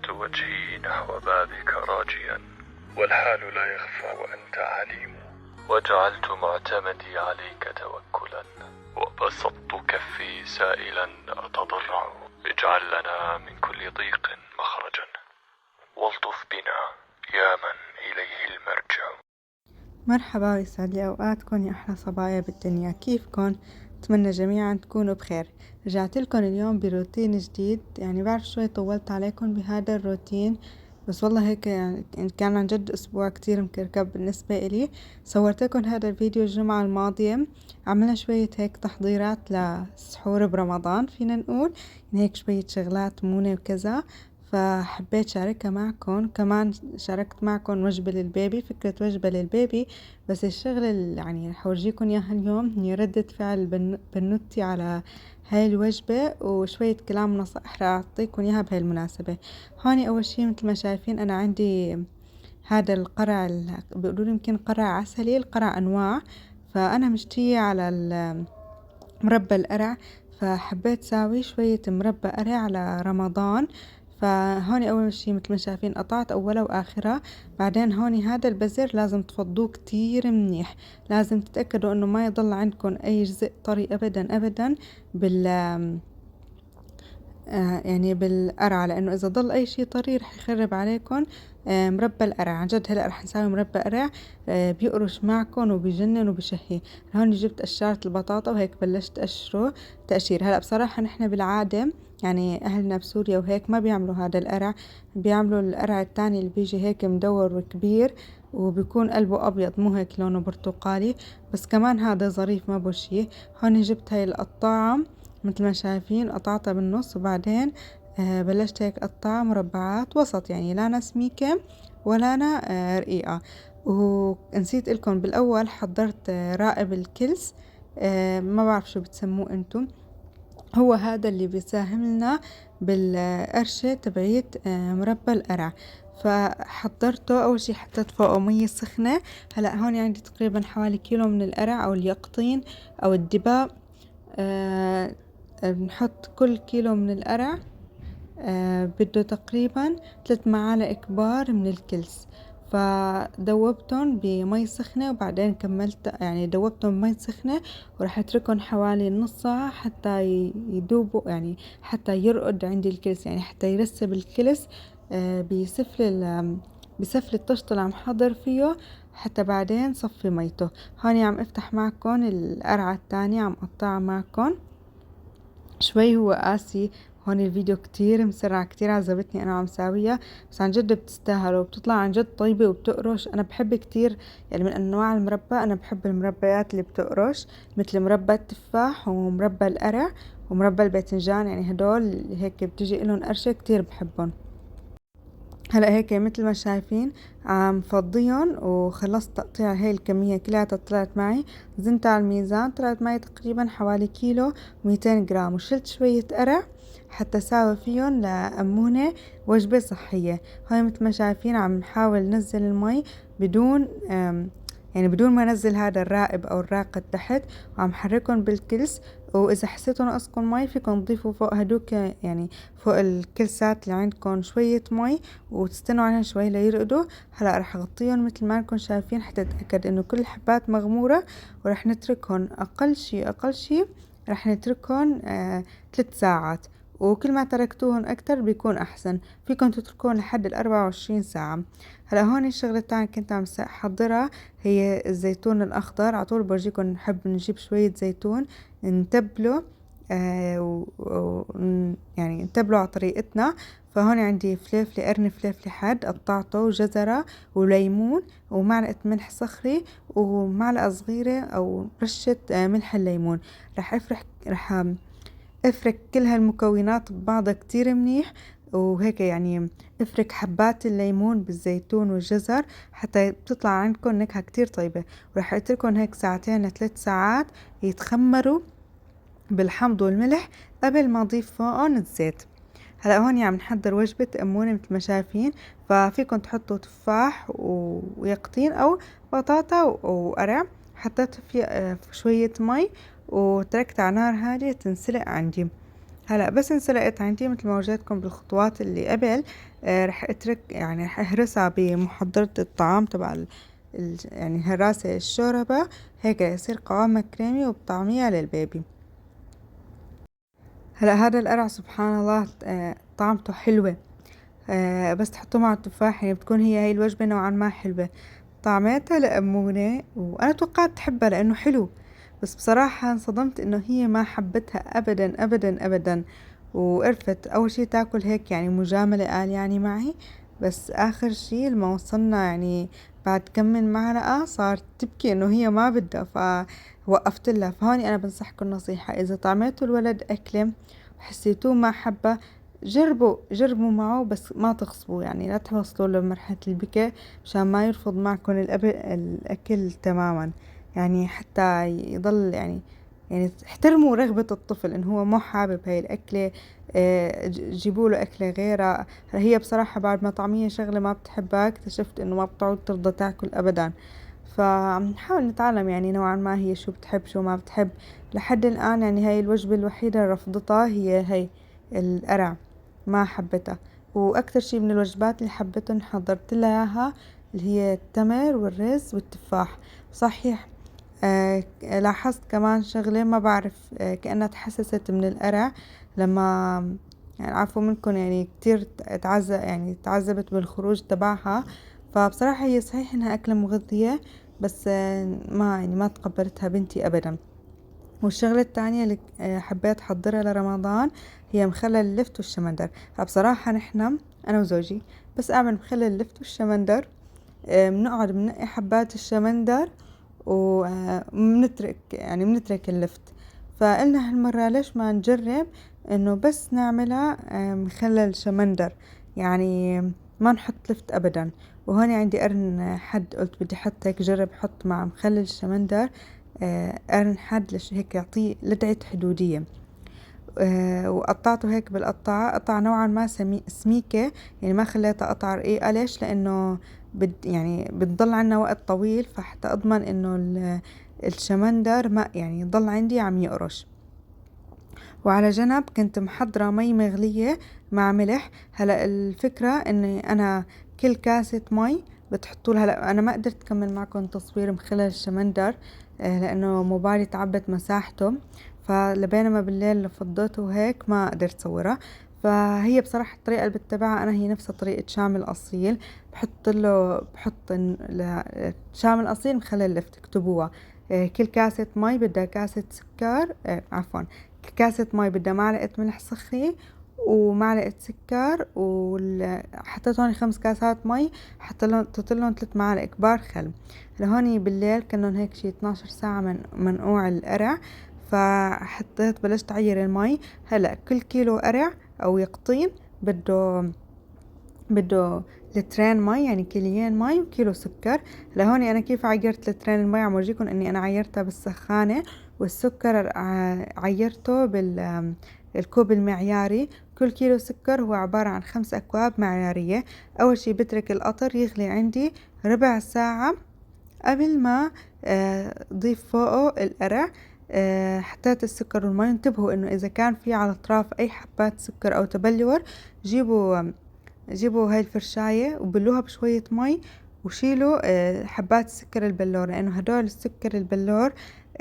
وجهت وجهي نحو بابك راجيا، والحال لا يخفى وأنت عليم. وجعلت معتمدي عليك توكلا، وبسطت كفي سائلا أتضرع. اجعل لنا من كل ضيق مخرجا، والطف بنا يا من إليه المرجع. مرحبا ويسعد لي أوقاتكم يا أحلى صبايا بالدنيا. كيفكن؟ أتمنى جميعا تكونوا بخير. رجعت لكم اليوم بروتين جديد، يعني بعرف شوي طولت عليكم بهذا الروتين، بس والله هيك يعني كان عن جد أسبوع كتير مكركب بالنسبة إلي. صورت لكم هذا الفيديو الجمعة الماضية، عملنا شوية هيك تحضيرات للسحور برمضان، فينا نقول يعني هيك شوية شغلات مونة وكذا، فحبيت شاركها معكم. كمان شاركت معكم وجبة للبيبي، فكرة وجبة للبيبي، بس الشغلة اللي يعني حورجيكم اياها اليوم هي ردة فعل بنوتي على هاي الوجبة، وشوية كلام نصائح راح اعطيكم اياها بهاي المناسبة. هوني اول شي مثل ما شايفين انا عندي هذا القرع بيقولوا لي يمكن قرع عسلي، القرع انواع، فانا مشتية على مربى القرع، فحبيت ساوي شوية مربى قرع على رمضان. فهوني أول شي مثل ما شايفين قطعت أولها وآخرها. بعدين هوني هذا البزر لازم تفضوه كتير منيح، لازم تتأكدوا إنه ما يضل عندكم أي جزء طري أبدا أبدا بال يعني بالقرع، لأنه إذا ضل أي شي طري رح يخرب عليكم مربى القرع. عن جد هلأ رح نساوي مربى قرع بيقرش معكم وبيجنن وبشهي. هون جبت قشرة البطاطا وهيك بلشت أقشره تقشير. هلأ بصراحة نحن بالعادة يعني أهلنا بسوريا وهيك ما بيعملوا هذا القرع، بيعملوا القرع التاني اللي بيجي هيك مدور وكبير وبيكون قلبه أبيض، مو هيك لونه برتقالي، بس كمان هذا ظريف ما بو شي. هون جبت هاي القطاعة مثل ما شايفين، قطعتها بالنص، وبعدين بلشت هيك قطع مربعات وسط، يعني لا سميكة ولا رقيقة. ونسيت لكم بالأول حضرت رائب الكلس، ما بعرف شو بتسموه انتم، هو هذا اللي بيساهم لنا بالقرشة تبعيت مربى القرع. فحضرته أول شي، حطيت فوقه مية سخنة. هلأ هون عندي تقريبا حوالي كيلو من القرع أو اليقطين أو الدباء. بنحط كل كيلو من القرع بده تقريبا 3 معالق كبار من الكلس. فدوبتهم بمي سخنة، وبعدين كملت يعني دوبتهم بمي سخنة، وراح اتركهم حوالي نص ساعة حتى يدوبوا، يعني حتى يرقد عندي الكلس، يعني حتى يرسب الكلس بسفل الطشت اللي عم حضر فيه، حتى بعدين صفي ميته. هوني عم افتح معكم القرعة الثانية عم قطعها معكم شوي. هو قاسي هون الفيديو كتير مسرع، كتير عجبتني انا عم ساويها، بس عن جد بتستاهل وبتطلع عن جد طيبة وبتقرش. انا بحب كتير يعني من انواع المربى، انا بحب المربيات اللي بتقرش، مثل مربى التفاح ومربى القرع ومربى الباذنجان، يعني هدول هيك بتجي لهم قرشة كتير بحبهم. هلا هيك مثل ما شايفين عم فضيهم وخلصت تقطيع هاي الكمية كلها، طلعت معي زنت على الميزان، طلعت معي تقريبا حوالي كيلو 200 جرام، وشلت شوية قرع حتى ساوي فيهم لأمونة وجبة صحية. هاي مثل ما شايفين عم نحاول ننزل المي بدون يعني بدون ما انزل هذا الرائب او الراقد تحت، وعم حركهم بالكلس. واذا حسيتوا ناقصكم مي فيكم تضيفوا فوق هدوك، يعني فوق الكلسات اللي عندكم شوية مي، وتستنوا عليها شوي ليرقدوا. هلا رح اغطيهم مثل ما انكم شايفين حتى اتاكد انه كل الحبات مغمورة، ورح نتركهم اقل شي رح نتركهم 3 ساعات، وكل ما تركتوهم اكتر بيكون احسن. فيكم تتركوهم لحد 24 ساعة. هلا هون الشغلة التانية كنت عم حضرها هي الزيتون الأخضر. عطول برجيكم نحب نجيب شوية زيتون نتبله، يعني نتبله على طريقتنا. فهون عندي فليفلة، قرن فليفلة حد قطعته، وجزرة وليمون ومعلقة ملح صخري ومعلقة صغيرة أو رشة ملح الليمون. رح افرك كل هالمكونات ببعضها كتير منيح، وهيك يعني افرك حبات الليمون بالزيتون والجزر حتى بتطلع عندكم نكهة كتير طيبة. ورح اتركهم هيك 2 ل3 ساعات يتخمروا بالحمض والملح قبل ما اضيف فوقهم الزيت. هلا هون عم نحضر وجبة أمونة مثل ما شايفين، ففيكم تحطوا تفاح ويقطين أو بطاطا وقرع. حطيت في شوية مي وتركت على نار هادية تنسلق عندي. هلا بس انسلقت عندي مثل ما ورجيتكم بالخطوات اللي قبل. رح اترك يعني رح اهرسها بمحضرة الطعام تبع يعني هراسة الشوربة هيك يصير قوامها كريمي وبطعميها للبيبي. هلا هذا القرع سبحان الله طعمته حلوة. بس تحطوه مع التفاح يعني بتكون هي الوجبة نوعا ما حلوة. طعمتها لأمونة وأنا توقعت تحبها لأنه حلو، بس بصراحة انصدمت إنه هي ما حبتها أبدا أبدا أبدا. وقرفت أول شي تاكل هيك يعني مجاملة قال يعني معي، بس آخر شي لما وصلنا يعني بعد كم من معلقة صارت تبكي إنه هي ما بدها، فوقفت لها. فهوني أنا بنصحكم نصيحة، إذا طعميتوا الولد أكلة وحسيتوه ما حبه جربوا معه بس ما تغصبوا، يعني لا توصلوا لمرحلة البكاء مشان ما يرفض معكم الأكل تماما. يعني حتى يضل يعني احترموا رغبة الطفل إن هو مو حابب هاي الأكلة. جيبوا له أكلة غيرها. هي بصراحة بعد ما طعمية شغلة ما بتحبها اكتشفت إنه ما بتعود ترضى تاكل أبدا. فعم نحاول نتعلم يعني نوعا ما هي شو بتحب شو ما بتحب. لحد الآن يعني هاي الوجبة الوحيدة اللي رفضتها هي هاي القرع، ما حبتها. واكثر شي من الوجبات اللي حبتهم حضرت لها اياها اللي هي التمر والرز والتفاح. صحيح. لاحظت كمان شغلة ما بعرف، كأنها تحسست من القرع لما يعني عفوا منكم يعني كتير يعني تعذبت بالخروج تبعها. فبصراحة هي صحيح انها أكلة مغذية، بس ما تقبلتها بنتي أبدا. والشغلة التانية اللي حبيت أحضرها لرمضان هي مخلل اللفت والشمندر. فبصراحة نحنا أنا وزوجي بس أعمل مخلل اللفت والشمندر، بنقعد بنقي حبات الشمندر وبنترك يعني بنترك اللفت. فقلنا هالمرة ليش ما نجرب إنه بس نعملها مخلل شمندر، يعني ما نحط لفت أبدا. وهون عندي قرن حد قلت بدي أحط هيك جرب أحط مع مخلل الشمندر قرن حد هيك يعطيه لدعة حدودية. وقطعته هيك بالقطعة قطع نوعا ما سميكة، يعني ما خليتها قطع رقيقة. ليش؟ لأنه يعني بتضل عنا وقت طويل، فحتى أضمن إنه الشمندر ما يعني يضل عندي عم يقرش. وعلى جنب كنت محضرة مي مغلية مع ملح. هلا الفكرة اني انا كل كاسة مي بتحطوا لها. هلا انا ما قدرت اكمل معكم تصوير مخلل الشمندر لانه موبايلي تعبت مساحته، فلبينما بالليل فضيته وهيك ما قدرت صورها. فهي بصراحة الطريقة اللي بتبعها أنا هي نفسها طريقة شام الأصيل. بحط شام الأصيل مخلل لفت اكتبوها. كل كاسة مي بدها كاسة سكر، عفوا كاسة مي بدها معلقة ملح صخري ومعلقة سكر، حطيت هون 5 كاسات مي، حطيت لهم 3 معالق كبار خل. لهوني بالليل كانوا هيك شي 12 ساعة منقوع القرع. فحطيت بلشت عير المي. هلا كل كيلو قرع او يقطين بده لترين مي، يعني كيليين مي وكيلو سكر. لهوني انا كيف عيرت لترين المي عم ورجيكم اني انا عيرتها بالسخانة، والسكر عيرته بالكوب المعياري. كل كيلو سكر هو عبارة عن 5 أكواب معيارية. أول شي بترك القطر يغلي عندي ربع ساعة قبل ما ضيف فوقه القرع. حطيت السكر والمي. انتبهوا انه اذا كان في على الاطراف اي حبات سكر او تبلور جيبوا هاي الفرشاية وبلوها بشوية مي وشيلوا حبات السكر البلور، لأنه هدول السكر البلور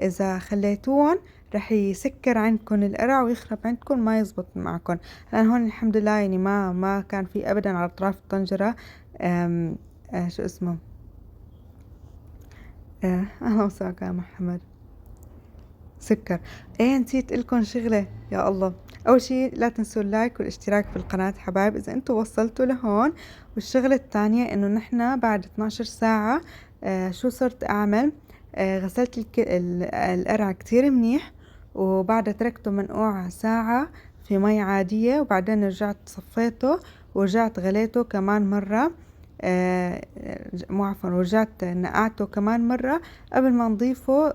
إذا خليتوهم رح يسكر عندكم القرع ويخرب عندكم ما يزبط معكم. لأن هون الحمد لله يعني ما كان في أبدا على أطراف الطنجرة شو اسمه أهلا وسهلا يا محمد سكر. ايه نسيت لكم شغلة يا الله. اول شي لا تنسوا اللايك والاشتراك في القناة حبايب اذا انتوا وصلتوا لهون. والشغلة الثانية انه نحنا بعد 12 ساعة شو صرت اعمل؟ غسلت القرع كتير منيح، وبعدها تركته منقوع ساعة في مي عادية، وبعدين رجعت صفيته ورجعت غليته كمان مرة. مو عفوا ورجعت نقعته كمان مرة قبل ما نضيفه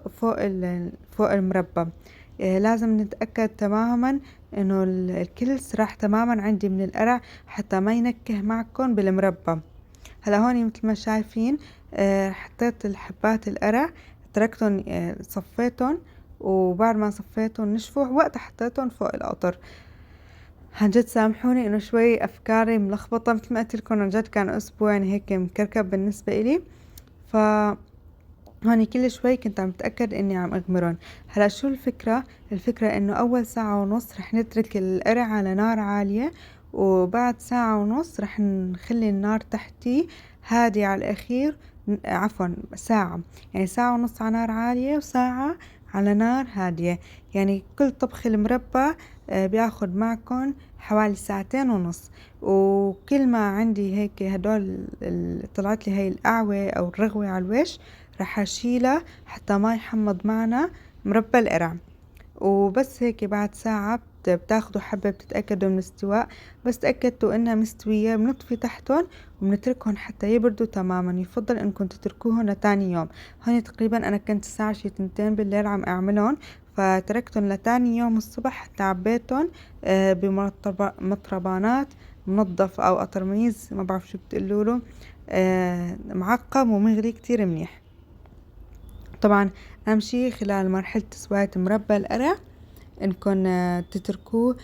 فوق المربى. لازم نتأكد تماما انه الكل سراح تماما عندي من القرع حتى ما ينكه معكم بالمربى. هلا هون مثل ما شايفين حطيت الحبات القرع تركتهم صفيتهم، وبعد ما صفيتهم نشفوا وقت حطيتهم فوق القطر. عن جد سامحوني انه شوي افكاري ملخبطة، مثل ما قلت لكم عن جد كان اسبوع يعني هيك مكركب بالنسبة الي. ف هوني كل شوي كنت عم بتأكد اني عم اغمرهم. هلا شو الفكرة؟ الفكرة انه اول ساعة ونص رح نترك القرع على نار عالية، وبعد ساعة ونص رح نخلي النار تحتي هادية على الاخير. عفوا ساعة، يعني ساعة ونص على نار عالية وساعة على نار هادية. يعني كل طبخ المربى بياخد معكم حوالي ساعتين ونص. وكل ما عندي هيك هدول طلعت لي هاي القعوة او الرغوة على الوش، رح اشيلها حتى ما يحمض معنا مربى القرع. وبس هيك بعد ساعة بتاخدوا حبة بتتأكدوا من الاستواء. بس تأكدتوا انها مستوية بنطفي تحتهم وبنتركهم حتى يبردوا تماما. يفضل انكم تتركوهم لتاني يوم. هوني تقريبا انا كنت الساعة شي 2 بالليل عم اعملهم، فتركتهم لتاني يوم الصبح حتى عبيتهم بمطربانات منظف او قطرميز، ما بعرف شو بتقولوله، معقم ومغلي كتير منيح. طبعا اهم شي خلال مرحلة تسوية مربى القرع انكم تتركوه،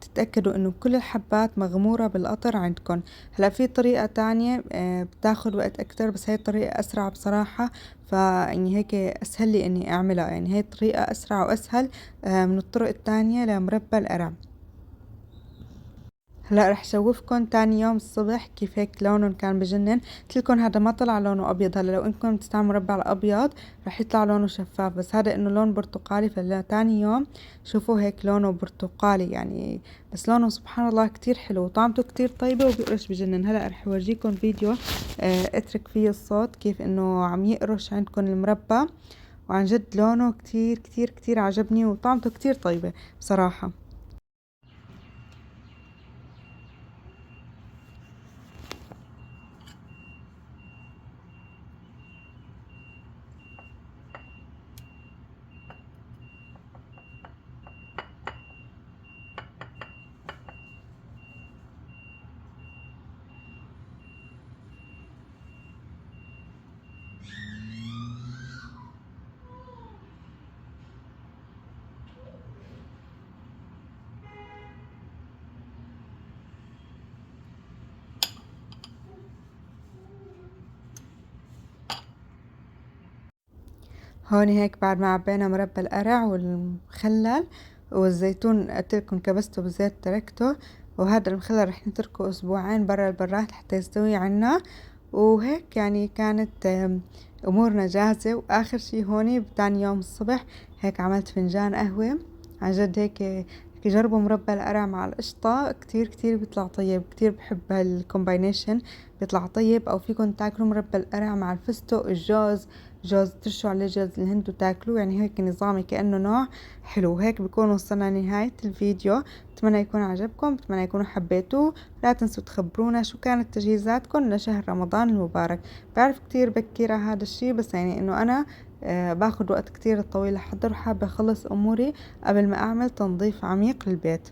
تتأكدوا انه كل الحبات مغمورة بالقطر عندكم. هلا في طريقة تانية بتاخد وقت اكتر، بس هاي الطريقة اسرع بصراحة، فاني هيك اسهل لي اني اعملها. يعني هاي الطريقة اسرع واسهل من الطرق التانية لمربى القرع. هلا رح شوفكن تاني يوم الصبح كيف هيك لونهم كان بجنن. قلتلكن هذا ما طلع لونه ابيض. هلا لو انكم تستعملوا مربى الابيض رح يطلع لونه شفاف، بس هذا انه لون برتقالي. فلا تاني يوم شوفوا هيك لونه برتقالي يعني، بس لونه سبحان الله كتير حلو وطعمته كتير طيبة وبيقرش بجنن. هلا رح اورجيكم فيديو اترك فيه الصوت كيف انه عم يقرش عندكم المربى، وعن جد لونه كتير كتير كتير عجبني وطعمته كتير طيبة بصراحة. هون هيك بعد ما عبينا مربى القرع والمخلل والزيتون قلتلكم كبسته بالزيت تركته، وهذا المخلل رح نتركه اسبوعين برا البراد حتى يستوي عنا. وهيك يعني كانت امورنا جاهزة. واخر شي هوني بتاني يوم الصبح هيك عملت فنجان قهوة. عن جد هيك جربوا مربى القرع مع القشطة، كتير كتير بيطلع طيب. كتير بحب هالكومباينيشن بيطلع طيب. او فيكن تاكلوا مربى القرع مع الفستق، الجوز، جوز ترشوا عليه جوز الهند وتاكلوه. يعني هيك نظامي كأنه نوع حلو. هيك بكون وصلنا لنهاية الفيديو. بتمنى يكون عجبكم، بتمنى يكونوا حبيتوه. لا تنسوا تخبرونا شو كانت تجهيزاتكم لشهر رمضان المبارك. بعرف كتير بكيرة هذا الشي، بس يعني انه انا باخد وقت كتير طويل لحضر، وحابة اخلص اموري قبل ما اعمل تنظيف عميق للبيت.